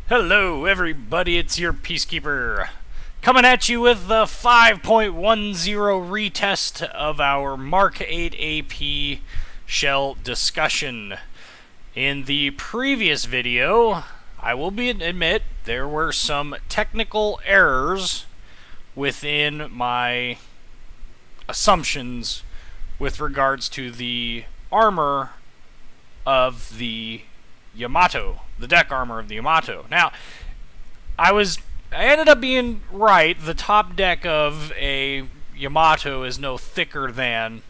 Hello everybody, it's your Peacekeeper, coming at you with the 5.10 retest of our Mark 8 AP shell discussion. In the previous video, I will admit there were some technical errors within my assumptions with regards to the armor of the Yamato, the deck armor of the Yamato. Now, I ended up being right. The top deck of a Yamato is no thicker than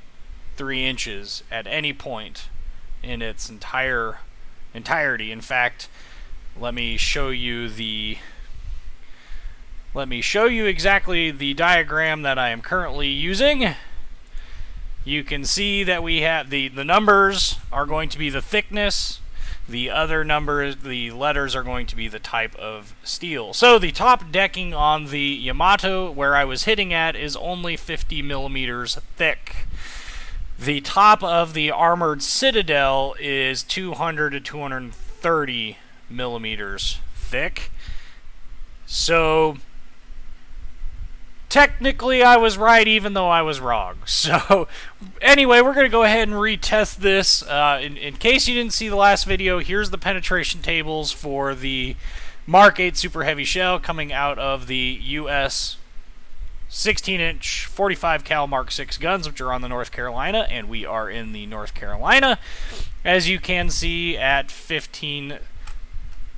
3 inches at any point in its entirety. In fact, let me show you exactly the diagram that I am currently using. You can see that we have the numbers are going to be the thickness. The other numbers, the letters, are going to be the type of steel. So the top decking on the Yamato, where I was hitting at, is only 50 millimeters thick. The top of the armored Citadel is 200 to 230 millimeters thick. So technically, I was right, even though I was wrong. So, anyway, we're going to go ahead and retest this. In case you didn't see the last video, here's the penetration tables for the Mark 8 Super Heavy Shell coming out of the US 16-inch 45 cal Mark 6 guns, which are on the North Carolina, and we are in the North Carolina. As you can see, at 15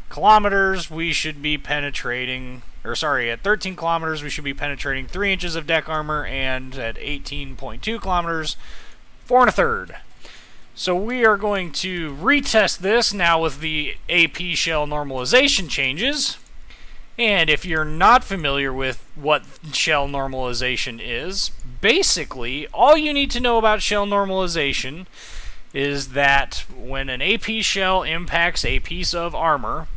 kilometers, we should be penetrating... at 13 kilometers, we should be penetrating 3 inches of deck armor, and at 18.2 kilometers, 4 1/3. So we are going to retest this now with the AP shell normalization changes. And if you're not familiar with what shell normalization is, basically, all you need to know about shell normalization is that when an AP shell impacts a piece of armor,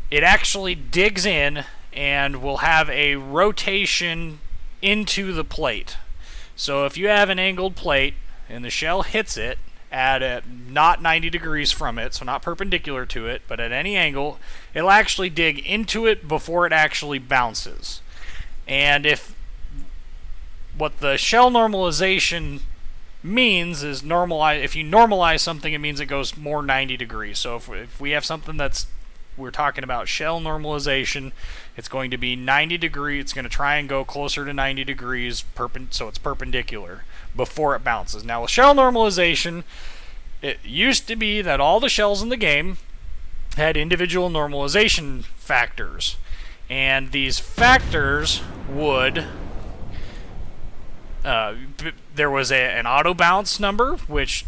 it actually digs in and will have a rotation into the plate. So if you have an angled plate and the shell hits it at not 90 degrees from it, so not perpendicular to it, but at any angle, it'll actually dig into it before it actually bounces. And what the shell normalization means is if you normalize something, it means it goes more 90 degrees. So if we have something we're talking about shell normalization, it's going to be 90 degrees. It's going to try and go closer to 90 degrees, so it's perpendicular before it bounces. Now, with shell normalization, it used to be that all the shells in the game had individual normalization factors, and these factors would... there was an auto bounce number, which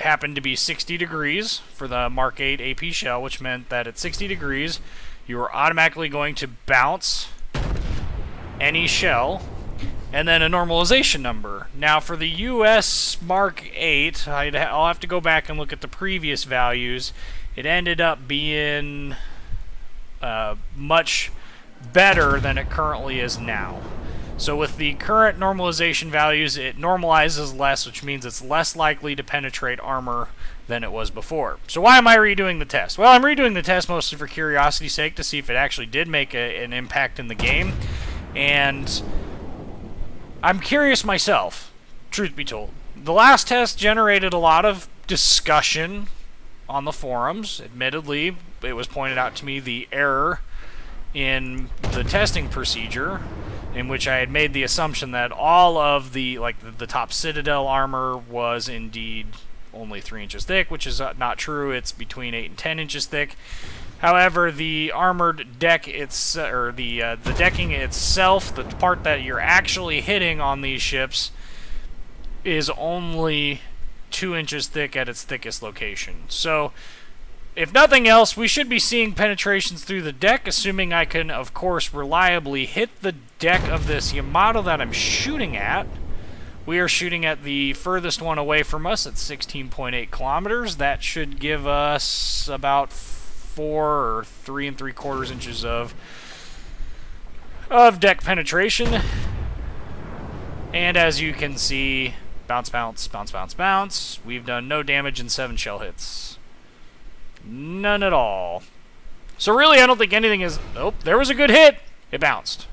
happened to be 60 degrees for the Mark 8 AP shell, which meant that at 60 degrees you were automatically going to bounce any shell, and then a normalization number. Now for the US Mark 8, I'll have to go back and look at the previous values. It ended up being much better than it currently is now. So with the current normalization values, it normalizes less, which means it's less likely to penetrate armor than it was before. So why am I redoing the test? Well, I'm redoing the test mostly for curiosity's sake, to see if it actually did make an impact in the game. And I'm curious myself, truth be told. The last test generated a lot of discussion on the forums. Admittedly, it was pointed out to me the error in the testing procedure, in which I had made the assumption that all of the top Citadel armor was indeed only 3 inches thick, which is not true. It's between 8 and 10 inches thick. However, the armored deck, the decking itself, the part that you're actually hitting on these ships, is only 2 inches thick at its thickest location. So, if nothing else, we should be seeing penetrations through the deck, assuming I can, of course, reliably hit the deck of this Yamato that I'm shooting at. We are shooting at the furthest one away from us at 16.8 kilometers. That should give us about 4 or 3 3/4 inches of deck penetration. And as you can see, bounce, bounce, bounce, bounce, bounce. We've done no damage in 7 shell hits. None at all. So really, I don't think anything is... Oh, there was a good hit! It bounced.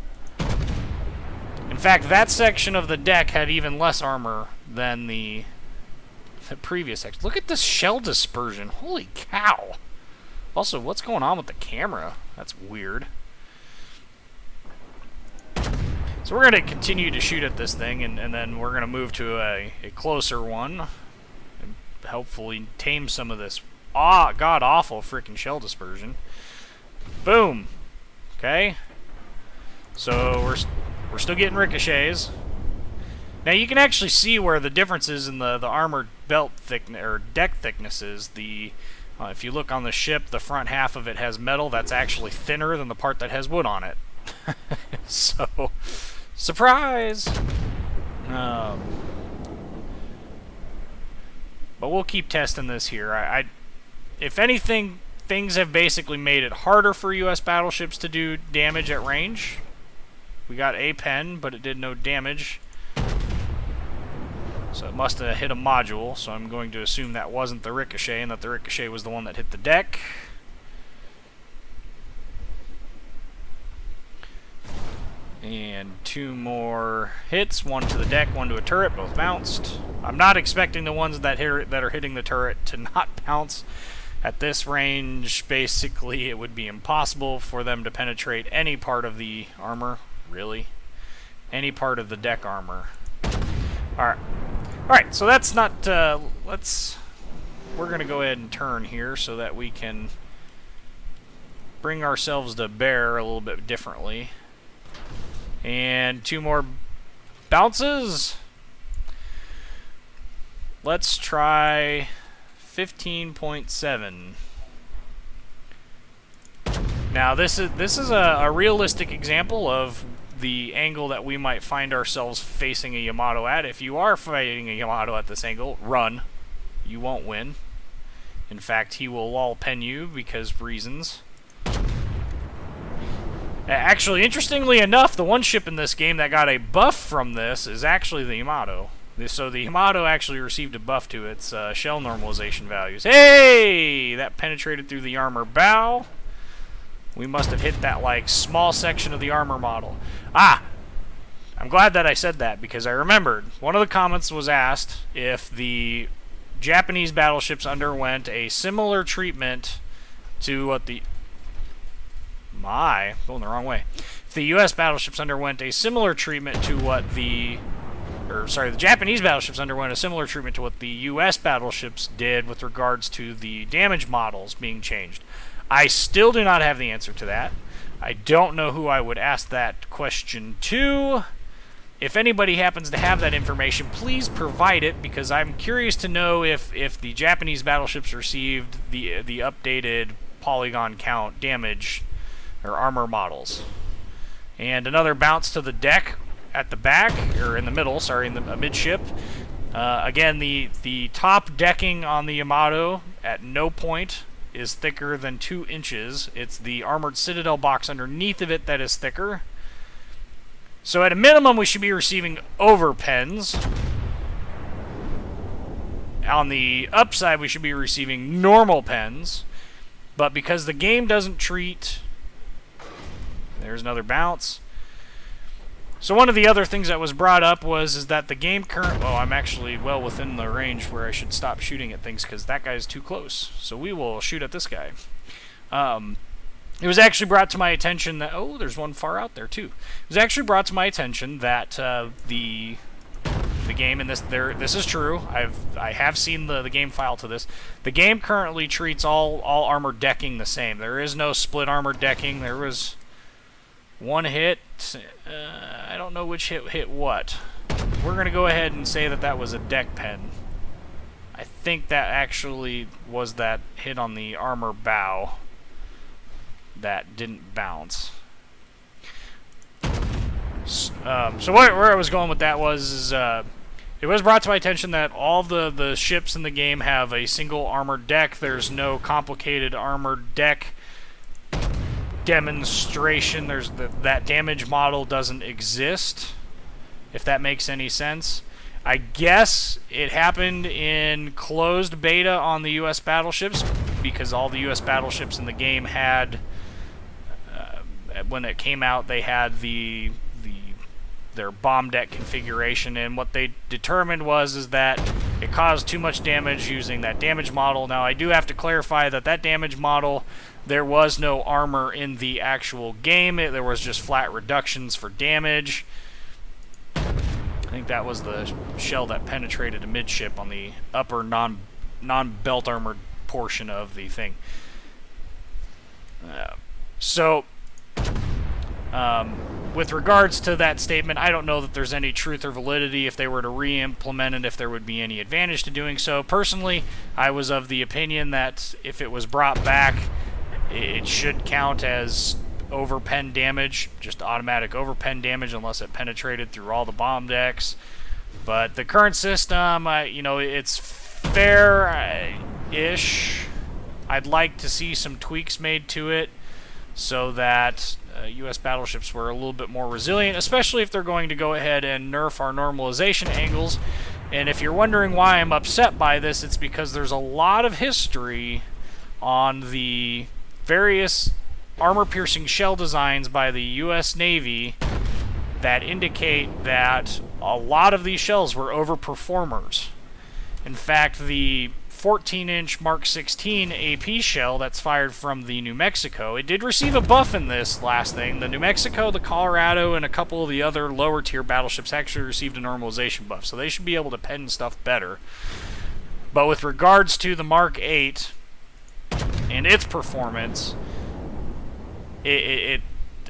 In fact, that section of the deck had even less armor than the previous section. Look at this shell dispersion. Holy cow! Also, what's going on with the camera? That's weird. So we're going to continue to shoot at this thing, and then we're going to move to a closer one. And hopefully tame some of this god-awful freaking shell dispersion. Boom! Okay. So we're still getting ricochets. Now you can actually see where the differences in the armor belt thickness or deck thicknesses. If you look on the ship, the front half of it has metal that's actually thinner than the part that has wood on it. So, surprise! But we'll keep testing this here. If anything, things have basically made it harder for U.S. battleships to do damage at range. We got a pen, but it did no damage. So it must have hit a module, so I'm going to assume that wasn't the ricochet, and that the ricochet was the one that hit the deck. And 2 more hits, 1 to the deck, 1 to a turret, both bounced. I'm not expecting the ones that are hitting the turret to not bounce. At this range, basically, it would be impossible for them to penetrate any part of the armor, really. Any part of the deck armor. Alright. Alright, so that's not, we're gonna go ahead and turn here so that we can bring ourselves to bear a little bit differently. And 2 more bounces. Let's try 15.7. Now this is a realistic example of the angle that we might find ourselves facing a Yamato at. If you are fighting a Yamato at this angle, run. You won't win. In fact, he will wall pen you because reasons. Actually, interestingly enough, the one ship in this game that got a buff from this is actually the Yamato. So the Yamato actually received a buff to its shell normalization values. Hey! That penetrated through the armor bow. We must have hit that, like, small section of the armor model. Ah! I'm glad that I said that, because I remembered. One of the comments was asked if the Japanese battleships underwent a similar treatment to what the... going the wrong way. If the U.S. battleships underwent a similar treatment to what the Japanese battleships underwent a similar treatment to what the U.S. battleships did with regards to the damage models being changed. I still do not have the answer to that. I don't know who I would ask that question to. If anybody happens to have that information, please provide it, because I'm curious to know if the Japanese battleships received the updated polygon count damage or armor models. And another bounce to the deck at the back, or in the middle, sorry, in the midship. Again, the top decking on the Yamato at no point is thicker than 2 inches. It's the armored citadel box underneath of it that is thicker. So at a minimum, we should be receiving over pens. On the upside, we should be receiving normal pens. But because the game doesn't treat... There's another bounce. So one of the other things that was brought up is that the game Oh, I'm actually well within the range where I should stop shooting at things because that guy's too close. So we will shoot at this guy. It was actually brought to my attention that... Oh, there's one far out there, too. It was actually brought to my attention that the game, and this is true, I have seen the game file to this. The game currently treats all armor decking the same. There is no split armor decking. There was... one hit, I don't know which hit what. We're going to go ahead and say that that was a deck pen. I think that actually was that hit on the armor bow that didn't bounce. So where I was going with that was, it was brought to my attention that all the ships in the game have a single armored deck. There's no complicated armored deck demonstration. There's that damage model doesn't exist, if that makes any sense. I guess it happened in closed beta on the US battleships. because all the U.S. battleships in the game had, when it came out, they had their bomb deck configuration, and what they determined is that it caused too much damage using that damage model. Now, I do have to clarify that damage model, there was no armor in the actual game. There was just flat reductions for damage. I think that was the shell that penetrated a midship on the upper non-belt armored portion of the thing. With regards to that statement, I don't know that there's any truth or validity if they were to re-implement it, if there would be any advantage to doing so. Personally, I was of the opinion that if it was brought back, it should count as overpen damage, just automatic overpen damage, unless it penetrated through all the bomb decks. But the current system, it's fair-ish. I'd like to see some tweaks made to it so that U.S. battleships were a little bit more resilient, especially if they're going to go ahead and nerf our normalization angles. And if you're wondering why I'm upset by this, it's because there's a lot of history on the various armor-piercing shell designs by the U.S. Navy that indicate that a lot of these shells were overperformers. In fact, the 14-inch Mark 16 AP shell that's fired from the New Mexico, it did receive a buff in this last thing. The New Mexico, the Colorado, and a couple of the other lower-tier battleships actually received a normalization buff, so they should be able to pen stuff better. But with regards to the Mark 8 and its performance,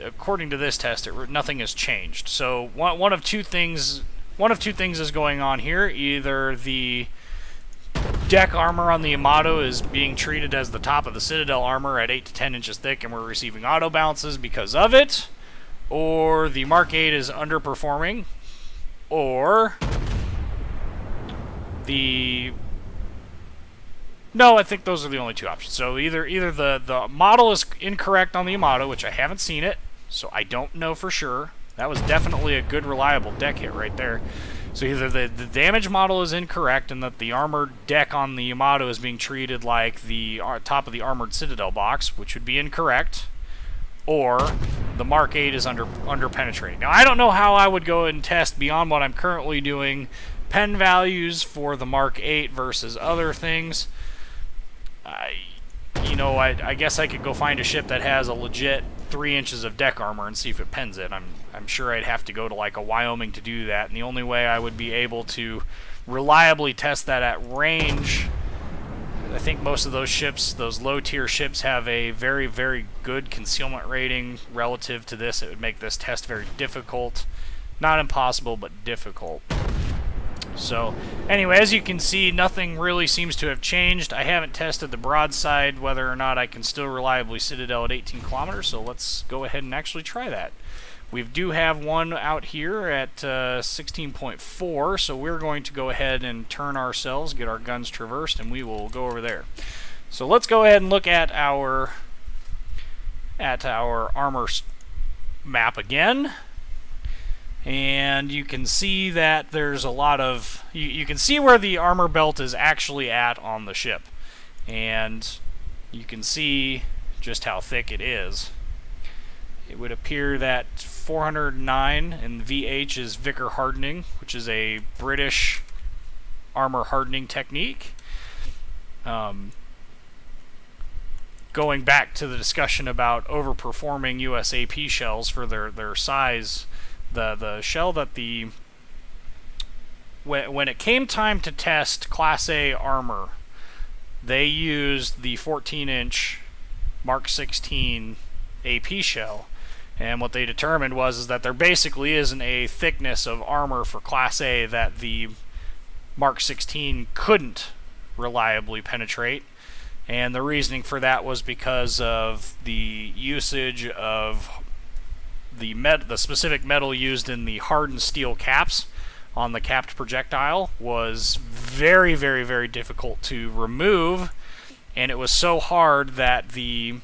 according to this test, nothing has changed. So one of two things is going on here. Either the deck armor on the Yamato is being treated as the top of the Citadel armor at 8 to 10 inches thick, and we're receiving auto bounces because of it, or the Mark 8 is underperforming, or No, I think those are the only two options. So either the model is incorrect on the Yamato, which I haven't seen it, so I don't know for sure. That was definitely a good, reliable deck hit right there. So either the damage model is incorrect and that the armored deck on the Yamato is being treated like the top of the armored Citadel box, which would be incorrect, or the Mark 8 is under penetrating. Now, I don't know how I would go and test beyond what I'm currently doing pen values for the Mark 8 versus other things. I guess I could go find a ship that has a legit 3 inches of deck armor and see if it pens it. I'm sure I'd have to go to like a Wyoming to do that, and the only way I would be able to reliably test that at range, I think most of those ships, those low-tier ships, have a very, very good concealment rating relative to this. It would make this test very difficult. Not impossible, but difficult. So, anyway, as you can see, nothing really seems to have changed. I haven't tested the broadside, whether or not I can still reliably Citadel at 18 kilometers, so let's go ahead and actually try that. We do have one out here at 16.4, so we're going to go ahead and turn ourselves, get our guns traversed, and we will go over there. So let's go ahead and look at our armor map again. And you can see that there's a lot of... You can see where the armor belt is actually at on the ship. And you can see just how thick it is. It would appear that 409 and VH is Vickers hardening, which is a British armor hardening technique. Going back to the discussion about overperforming US AP shells for their size... The shell that when it came time to test Class A armor, they used the 14-inch Mark 16 AP shell, and what they determined is that there basically isn't a thickness of armor for Class A that the Mark 16 couldn't reliably penetrate, and the reasoning for that was because of the usage of the specific metal used in the hardened steel caps on the capped projectile was very, very, very difficult to remove, and it was so hard that it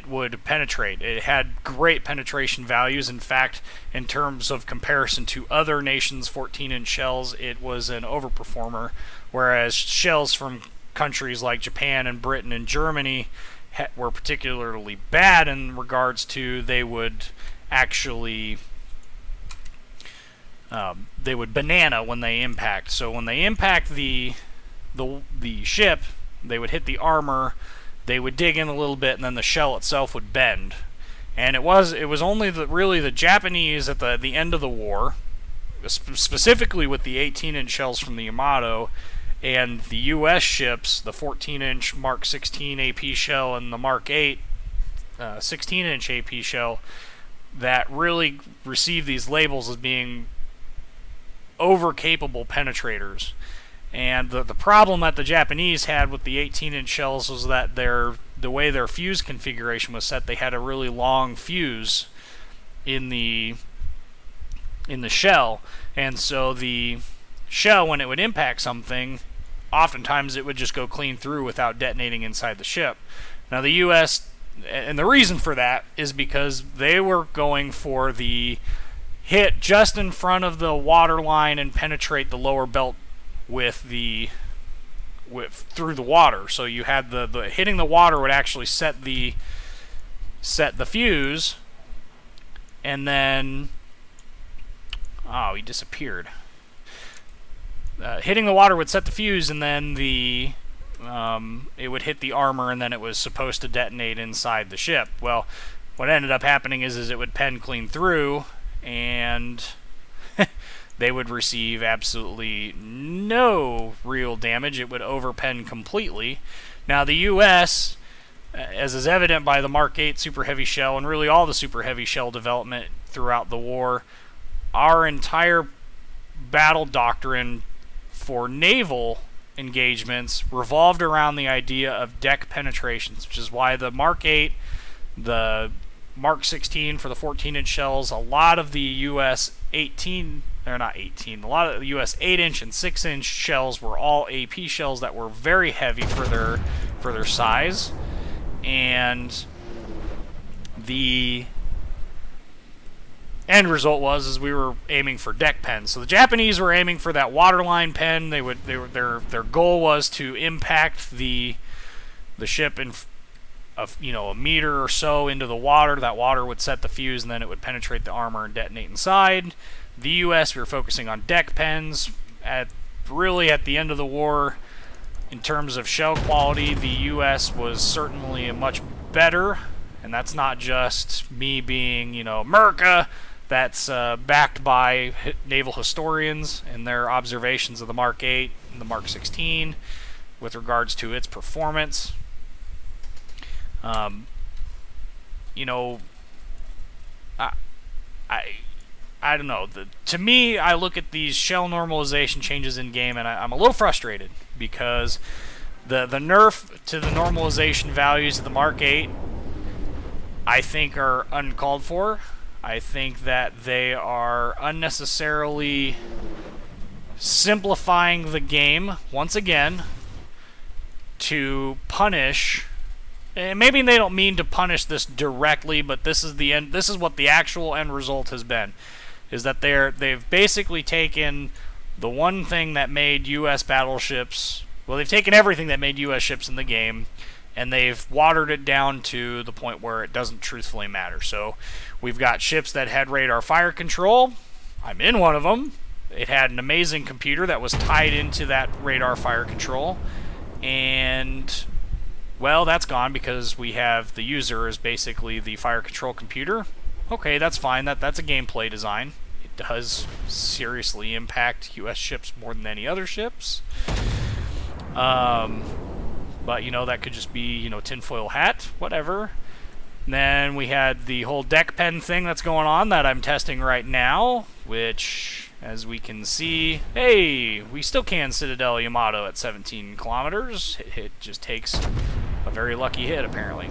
would penetrate. It had great penetration values. In fact, in terms of comparison to other nations' 14-inch shells, it was an overperformer, whereas shells from countries like Japan and Britain and Germany were particularly bad in regards to they would actually they would banana when they impact. So when they impact the ship, they would hit the armor, they would dig in a little bit, and then the shell itself would bend. And it was only really the Japanese at the end of the war, specifically with the 18-inch shells from the Yamato, and the U.S. ships, the 14-inch Mark 16 AP shell and the Mark 8 16-inch AP shell, that really received these labels as being over-capable penetrators. And the problem that the Japanese had with the 18-inch shells was that the way their fuse configuration was set, they had a really long fuse in the shell, and so the shell, when it would impact something, oftentimes it would just go clean through without detonating inside the ship. Now the U.S., and the reason for that is because they were going for the hit just in front of the water line and penetrate the lower belt through the water. So you had the hitting the water would actually set the fuse, and then he disappeared. Hitting the water would set the fuse, and then it would hit the armor, and then it was supposed to detonate inside the ship. Well, what ended up happening is it would pen clean through, and they would receive absolutely no real damage. It would overpen completely. Now the U.S., as is evident by the Mark 8 Super Heavy shell, and really all the Super Heavy shell development throughout the war, our entire battle doctrine for naval engagements revolved around the idea of deck penetrations, which is why the Mark 8, the Mark 16 for the 14-inch shells, a lot of the U.S. 18, or not 18, a lot of the U.S. 8-inch and 6-inch shells were all AP shells that were very heavy for their size, and the end result was we were aiming for deck pens. So the Japanese were aiming for that waterline pen. Their goal was to impact the ship in a meter or so into the water. That water would set the fuse, and then it would penetrate the armor and detonate inside. The U.S., we were focusing on deck pens. At the end of the war, in terms of shell quality, the U.S. was certainly much better, and that's not just me being, America. That's backed by naval historians and their observations of the Mark 8 and the Mark 16 with regards to its performance. I don't know. To me, I look at these shell normalization changes in game, and I'm a little frustrated because the nerf to the normalization values of the Mark 8, I think, are uncalled for. I think that they are unnecessarily simplifying the game once again to punish. And maybe they don't mean to punish this directly, but this is the end. This is what the actual end result has been, is that they've basically taken the one thing that made U.S. battleships. Well, they've taken everything that made U.S. ships in the game, and they've watered it down to the point where it doesn't truthfully matter. So we've got ships that had radar fire control. I'm in one of them. It had an amazing computer that was tied into that radar fire control, and well, that's gone because we have the user as basically the fire control computer. Okay, that's fine. That's a gameplay design. It does seriously impact U.S. ships more than any other ships. But, that could just be, tinfoil hat, whatever. And then we had the whole deck pen thing that's going on that I'm testing right now, which, as we can see, hey, we still can Citadel Yamato at 17 kilometers. It just takes a very lucky hit, apparently.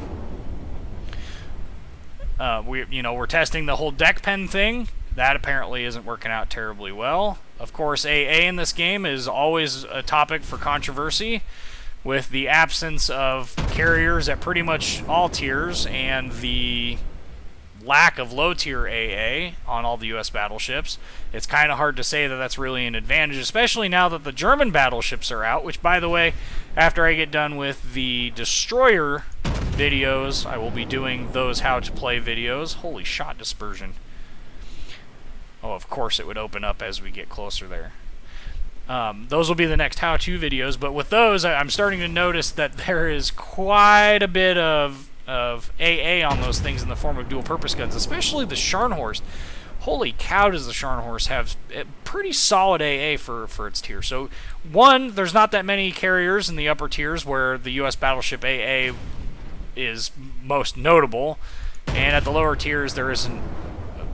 We're testing the whole deck pen thing. That apparently isn't working out terribly well. Of course, AA in this game is always a topic for controversy, with the absence of carriers at pretty much all tiers, and the lack of low-tier AA on all the U.S. battleships. It's kind of hard to say that that's really an advantage, especially now that the German battleships are out, which, by the way, after I get done with the destroyer videos, I will be doing those how-to-play videos. Holy shot, dispersion. Oh, of course it would open up as we get closer there. Those will be the next how-to videos, but with those, I'm starting to notice that there is quite a bit of AA on those things in the form of dual-purpose guns, especially the Scharnhorst. Holy cow, does the Scharnhorst have a pretty solid AA for its tier. So, one, there's not that many carriers in the upper tiers where the U.S. battleship AA is most notable, and at the lower tiers there isn't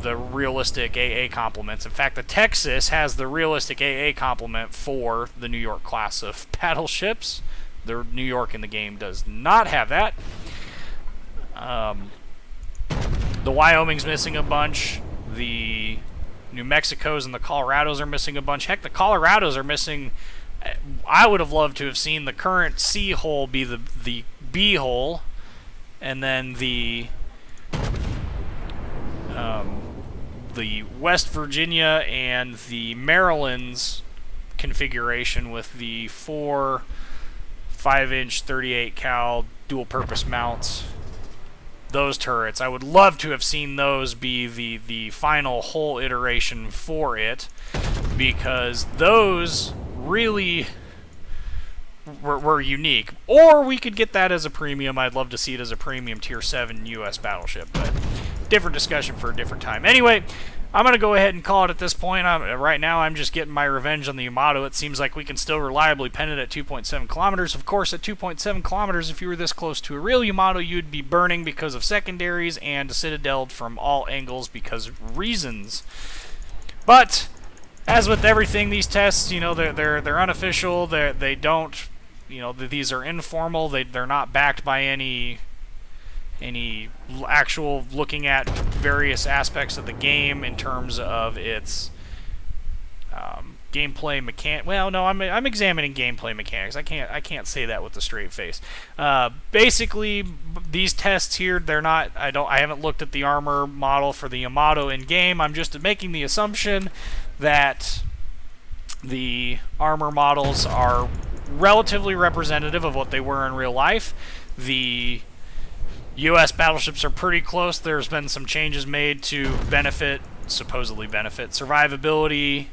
the realistic AA complements. In fact, the Texas has the realistic AA complement for the New York class of battleships. The New York in the game does not have that. The Wyoming's missing a bunch. The New Mexicos and the Colorados are missing a bunch. Heck, the Colorados are missing. I would have loved to have seen the current C hole be the B hole, and then the West Virginia and the Maryland's configuration with the 4 5-inch 38 cal dual-purpose mounts. Those turrets, I would love to have seen those be the final whole iteration for it, because those really were unique. Or we could get that as a premium. I'd love to see it as a premium tier 7 U.S. battleship, but different discussion for a different time. Anyway, I'm going to go ahead and call it at this point. Right now, I'm just getting my revenge on the Yamato. It seems like we can still reliably pen it at 2.7 kilometers. Of course, at 2.7 kilometers, if you were this close to a real Yamato, you'd be burning because of secondaries and citadeled from all angles because of reasons. But as with everything, these tests, you know, they're unofficial. They don't, you know, these are informal. They're not backed by any actual looking at various aspects of the game in terms of its gameplay mechanic. Well, no, I'm examining gameplay mechanics. I can't say that with a straight face. Basically, these tests here, they're not. I haven't looked at the armor model for the Yamato in game. I'm just making the assumption that the armor models are relatively representative of what they were in real life. The U.S. battleships are pretty close. There's been some changes made to supposedly benefit survivability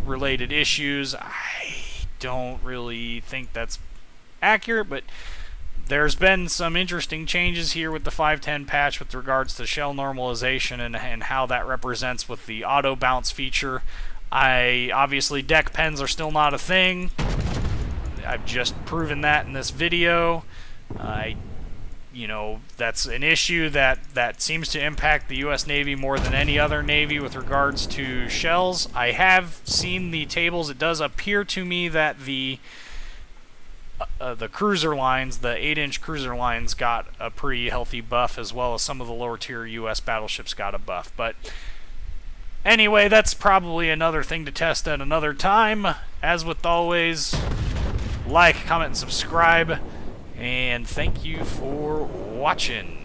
related issues. I don't really think that's accurate, but there's been some interesting changes here with the 5.10 patch with regards to shell normalization and how that represents with the auto bounce feature. Obviously deck pens are still not a thing. I've just proven that in this video. You know, that's an issue that seems to impact the U.S. Navy more than any other Navy with regards to shells. I have seen the tables. It does appear to me that the cruiser lines, the 8-inch cruiser lines, got a pretty healthy buff, as well as some of the lower tier U.S. battleships got a buff. But anyway, that's probably another thing to test at another time. As with always, like, comment, and subscribe. And thank you for watching.